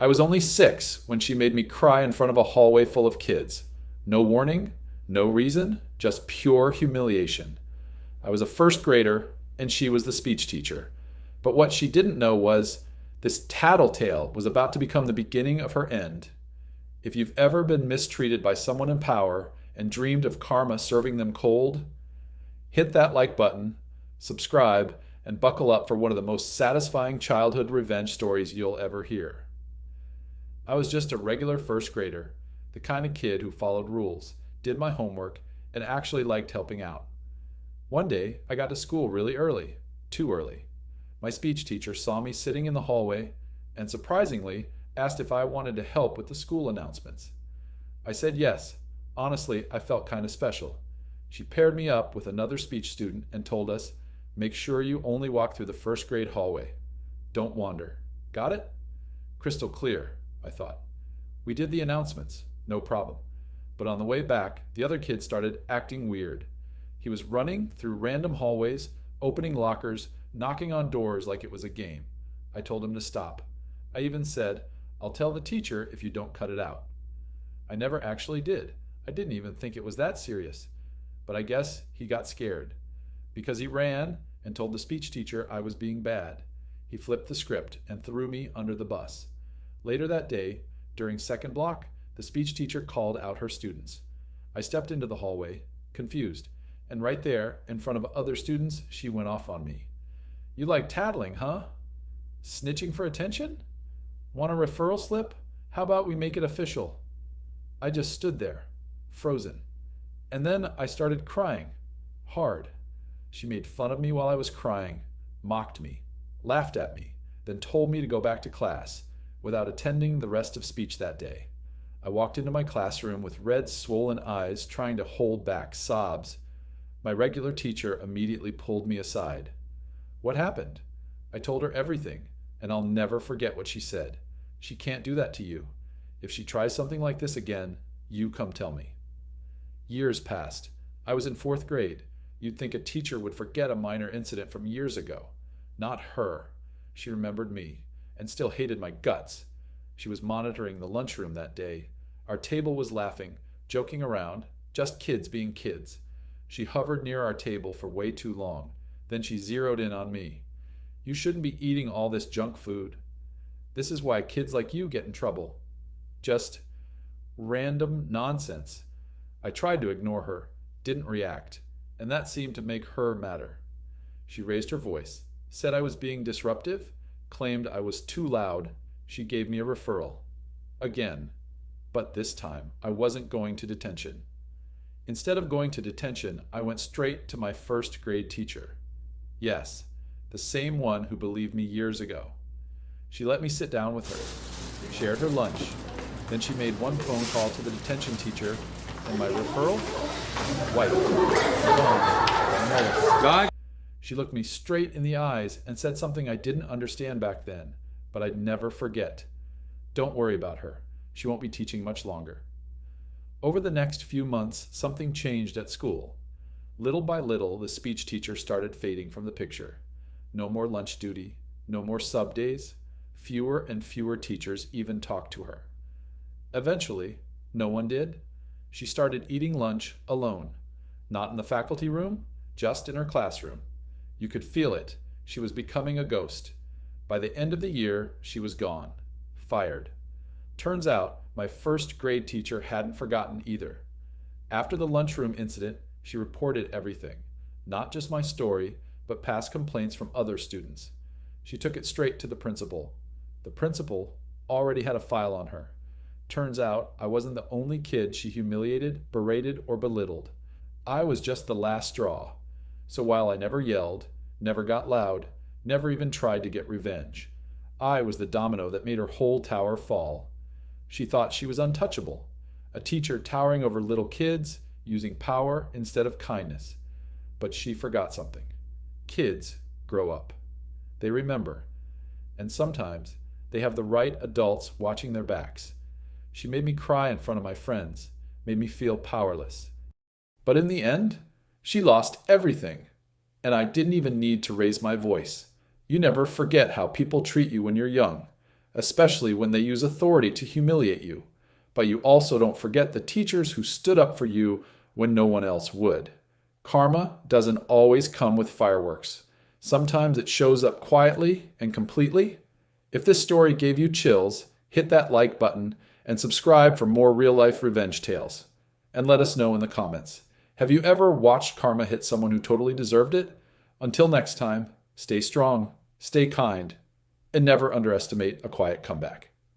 I was only 6 when she made me cry in front of a hallway full of kids. No warning, no reason, just pure humiliation. I was a first grader, and she was the speech teacher. But what she didn't know was this tattletale was about to become the beginning of her end. If you've ever been mistreated by someone in power and dreamed of karma serving them cold, hit that like button, subscribe, and buckle up for one of the most satisfying childhood revenge stories you'll ever hear. I was just a regular first grader, the kind of kid who followed rules, did my homework, and actually liked helping out. One day, I got to school really early, too early. My speech teacher saw me sitting in the hallway and surprisingly asked if I wanted to help with the school announcements. I said yes. Honestly, I felt kind of special. She paired me up with another speech student and told us, "Make sure you only walk through the first grade hallway. Don't wander." Got it? Crystal clear, I thought. We did the announcements, no problem. But on the way back, the other kid started acting weird. He was running through random hallways, opening lockers, knocking on doors like it was a game. I told him to stop. I even said, "I'll tell the teacher if you don't cut it out." I never actually did. I didn't even think it was that serious. But I guess he got scared. Because he ran and told the speech teacher I was being bad. He flipped the script and threw me under the bus. Later that day, during second block, the speech teacher called out her students. I stepped into the hallway, confused, and right there, in front of other students, she went off on me. "You like tattling, huh? Snitching for attention? Want a referral slip? How about we make it official?" I just stood there, frozen. And then I started crying, hard. She made fun of me while I was crying, mocked me, laughed at me, then told me to go back to class, without attending the rest of speech that day. I walked into my classroom with red, swollen eyes, trying to hold back sobs. My regular teacher immediately pulled me aside. "What happened?" I told her everything, and I'll never forget what she said. "She can't do that to you. If she tries something like this again, you come tell me." Years passed. I was in 4th grade. You'd think a teacher would forget a minor incident from years ago. Not her. She remembered me, and still hated my guts. She was monitoring the lunchroom that day. Our table was laughing, joking around, just kids being kids. She hovered near our table for way too long. Then she zeroed in on me. "You shouldn't be eating all this junk food. This is why kids like you get in trouble." Just random nonsense. I tried to ignore her, didn't react, and that seemed to make her madder. She raised her voice, said I was being disruptive, claimed I was too loud. She gave me a referral. Again. But this time, I wasn't going to detention. Instead of going to detention, I went straight to my first grade teacher. Yes, the same one who believed me years ago. She let me sit down with her, shared her lunch. Then she made one phone call to the detention teacher, and my referral? White. Gone. She looked me straight in the eyes and said something I didn't understand back then, but I'd never forget. "Don't worry about her. She won't be teaching much longer." Over the next few months, something changed at school. Little by little, the speech teacher started fading from the picture. No more lunch duty, no more sub days. Fewer and fewer teachers even talked to her. Eventually, no one did. She started eating lunch alone. Not in the faculty room, just in her classroom. You could feel it. She was becoming a ghost. By the end of the year, she was gone. Fired. Turns out, my first grade teacher hadn't forgotten either. After the lunchroom incident, she reported everything. Not just my story, but past complaints from other students. She took it straight to the principal. The principal already had a file on her. Turns out, I wasn't the only kid she humiliated, berated, or belittled. I was just the last straw. So while I never yelled, never got loud, never even tried to get revenge, I was the domino that made her whole tower fall. She thought she was untouchable, a teacher towering over little kids, using power instead of kindness. But she forgot something. Kids grow up. They remember. And sometimes they have the right adults watching their backs. She made me cry in front of my friends, made me feel powerless. But in the end, she lost everything. And I didn't even need to raise my voice. You never forget how people treat you when you're young. especially when they use authority to humiliate you. But you also don't forget the teachers who stood up for you when no one else would. Karma doesn't always come with fireworks. Sometimes it shows up quietly and completely. If this story gave you chills, hit that like button and subscribe for more real-life revenge tales. And let us know in the comments. Have you ever watched karma hit someone who totally deserved it? Until next time, stay strong, stay kind, and never underestimate a quiet comeback.